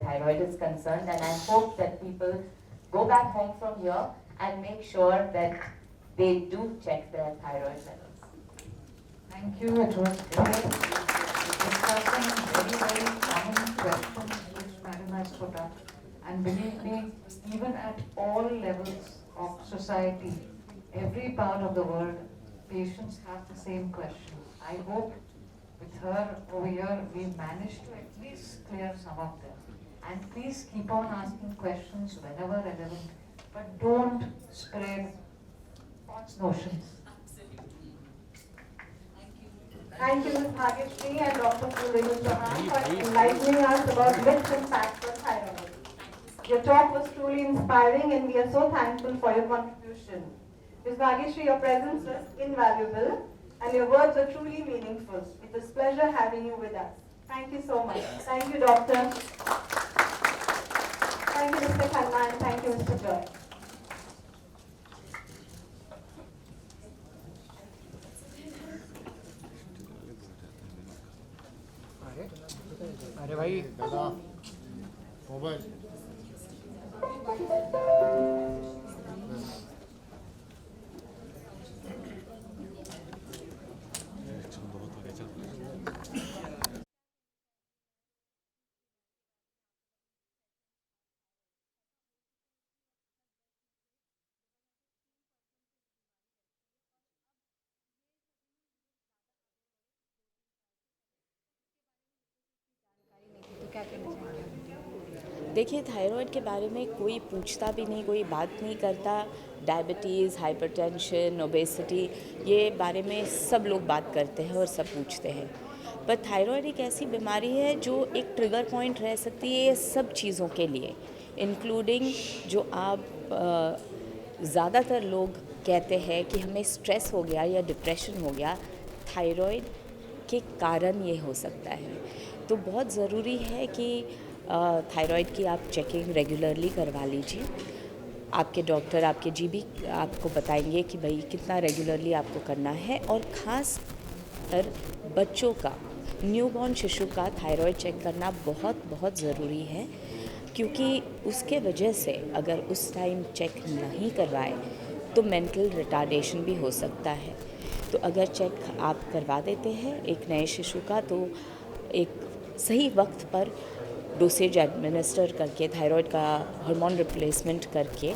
thyroid is concerned, and I hope that people go back home from here and make sure that they do check their thyroid levels. Thank you. It was great discussing very common questions which Madam has put up. And believe me, even at all levels of society, every part of the world, patients have the same questions. I hope with her over here, we've managed to at least clear some of them. And please keep on asking questions whenever relevant, but don't spread false notions. Thank you, Ms. Bhagyashree and Dr. Pooja Chauhan for enlightening us about myths and facts of thyroid. Your talk was truly inspiring and we are so thankful for your contribution. Ms. Bhagyashree, your presence was invaluable and your words were truly meaningful. It was a pleasure having you with us. Thank you so much. Thank you, Doctor. Thank you, Mr. Khanna, and thank you, Mr. Joy. अरे भाई दादा mobile देखिए, thyroid के बारे में कोई पूछता भी नहीं, कोई बात नहीं करता। डायबिटीज़, हाइपरटेंशन, ओबेसिटी, ये बारे में सब लोग बात करते हैं और सब पूछते हैं। पर थायराइड एक ऐसी बीमारी है जो एक ट्रिगर पॉइंट रह सकती है ये सब चीज़ों के लिए, इंक्लूडिंग जो आप ज़्यादातर लोग कहते हैं कि हमें स्ट्रेस हो गया या डिप्रेशन हो गया, थायराइड के कारण ये हो सकता है। तो बहुत ज़रूरी है कि थायराइड की आप चेकिंग रेगुलरली करवा लीजिए। आपके डॉक्टर, आपके जीबी आपको बताएंगे कि भाई कितना रेगुलरली आपको करना है। और ख़ास कर बच्चों का, न्यूबॉर्न शिशु का थायराइड चेक करना बहुत बहुत ज़रूरी है, क्योंकि उसके वजह से अगर उस टाइम चेक नहीं करवाए तो मेंटल रिटार्डेशन भी हो सकता है। तो अगर चेक आप करवा देते हैं एक नए शिशु का, तो एक सही वक्त पर डोसेज एडमिनिस्टर करके, थायराइड का हार्मोन रिप्लेसमेंट करके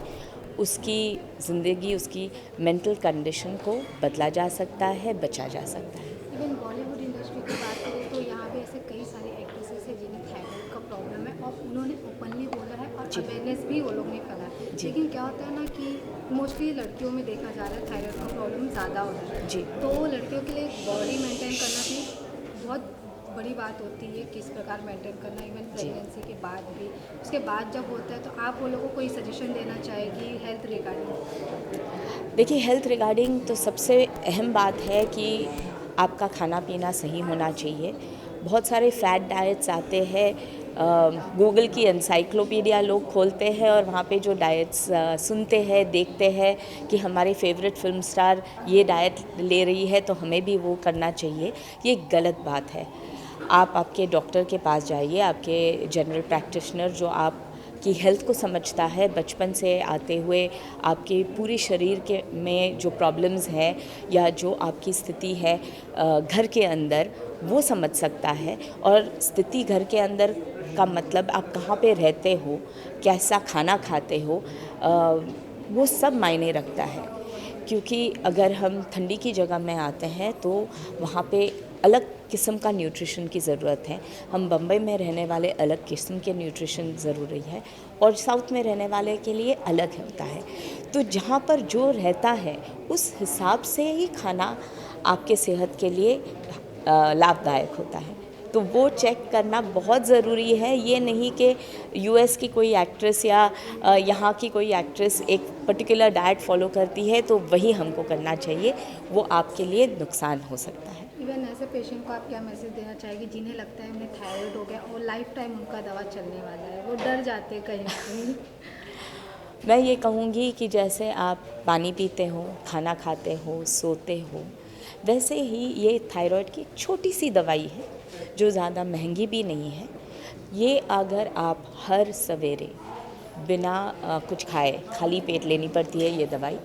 उसकी ज़िंदगी, उसकी मेंटल कंडीशन को बदला जा सकता है, बचा जा सकता है। इवन बॉलीवुड इंडस्ट्री की बात करें तो यहाँ पे ऐसे कई सारे एक्ट्रेसेस हैं जिन्हें थायराइड का प्रॉब्लम है और उन्होंने ओपनली बोला है और अवेयरनेस भी वो लोग ने करा है। लेकिन क्या होता है ना कि मोस्टली लड़कियों में देखा जा रहा है थायराइड का प्रॉब्लम ज़्यादा होता है जी। तो लड़कियों के लिए बॉडी मेंटेन करना भी बहुत बड़ी बात होती है, किस प्रकार मेंटेन करना, इवन प्रेगनेंसी के बाद भी। उसके बाद जब होता है तो आप वो लोगों को कोई सजेशन देना चाहेगी हेल्थ रिगार्डिंग? देखिए, हेल्थ रिगार्डिंग तो सबसे अहम बात है कि आपका खाना पीना सही होना चाहिए। बहुत सारे फैट डाइट्स आते हैं, गूगल की एनसाइक्लोपीडिया लोग खोलते हैं और वहाँ पे जो डाइट्स सुनते हैं, देखते हैं कि हमारे फेवरेट फिल्म स्टार ये डाइट ले रही है तो हमें भी वो करना चाहिए। ये गलत बात है। आप आपके डॉक्टर के पास जाइए, आपके जनरल प्रैक्टिशनर जो आपकी हेल्थ को समझता है, बचपन से आते हुए आपके पूरे शरीर के में जो प्रॉब्लम्स हैं या जो आपकी स्थिति है घर के अंदर, वो समझ सकता है। और स्थिति घर के अंदर का मतलब आप कहाँ पे रहते हो, कैसा खाना खाते हो, वो सब मायने रखता है। क्योंकि अगर हम ठंडी की जगह में आते हैं तो वहाँ पे अलग किस्म का न्यूट्रिशन की ज़रूरत है। हम बम्बई में रहने वाले अलग किस्म के न्यूट्रिशन ज़रूरी है और साउथ में रहने वाले के लिए अलग होता है। तो जहाँ पर जो रहता है उस हिसाब से ही खाना आपके सेहत के लिए लाभदायक होता है। तो वो चेक करना बहुत ज़रूरी है। ये नहीं कि यूएस की कोई एक्ट्रेस या यहाँ की कोई एक्ट्रेस एक पर्टिकुलर डाइट फॉलो करती है तो वही हमको करना चाहिए, वो आपके लिए नुकसान हो सकता है। इवन ऐसे पेशेंट को आप क्या मैसेज देना चाहेंगे जिन्हें लगता है उन्हें थायराइड हो गया और लाइफ टाइम उनका दवा चलने वाला है, वो डर जाते हैं कहीं कहीं? मैं ये कहूँगी कि जैसे आप पानी पीते हो, खाना खाते हो, सोते हो, वैसे ही ये थायराइड की छोटी सी दवाई है जो ज़्यादा महंगी भी नहीं है। ये अगर आप हर सवेरे बिना कुछ खाए खाली पेट लेनी पड़ती है ये दवाई,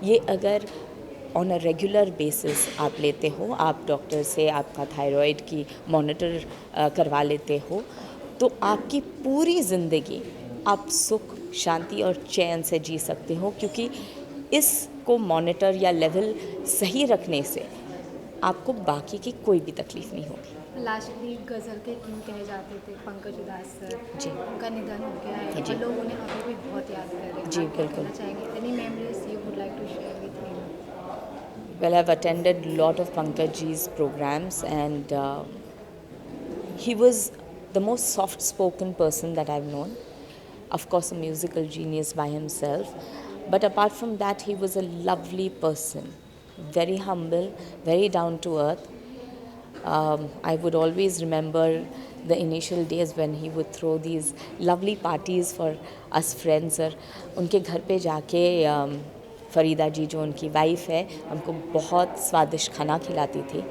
ये अगर ऑन अ रेगुलर बेसिस आप लेते हो, आप डॉक्टर से आपका थायराइड की मॉनिटर करवा लेते हो, तो आपकी पूरी ज़िंदगी आप सुख शांति और चैन से जी सकते हो, क्योंकि इसको मॉनिटर या लेवल सही रखने से आपको बाकी की कोई भी तकलीफ़ नहीं होगी। लास्टली गज़ल के किंग कहे जाते थे पंकज उधास सर, जी। उनका निधन हो गया है जी। और लोग उन्हें अभी भी बहुत याद कर रहे हैं। जी, आप क्या बिल्कुल। कहना चाहेंगे? Any memories you would like to share with him? Well, I've attended a lot of Pankaj ji's programs, and he was the most soft-spoken person that I've known. Of course, a musical genius by himself. But apart from that, he was a lovely person, very humble, very down to earth. I would always remember the initial days when he would throw these lovely parties for us friends, और उनके घर पे जाके फरीदा जी जो उनकी wife है हमको बहुत स्वादिष्ट खाना खिलाती थी.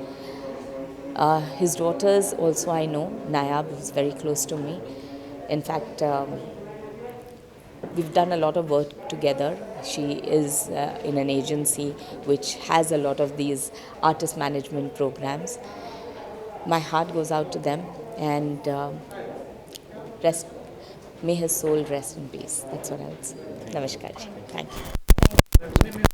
His daughters also I know, Nayab is very close to me. In fact, we've done a lot of work together. She is in an agency which has a lot of these artist management programs. My heart goes out to them, and may his soul rest in peace. That's what I would say. Namaskar ji. Thank you.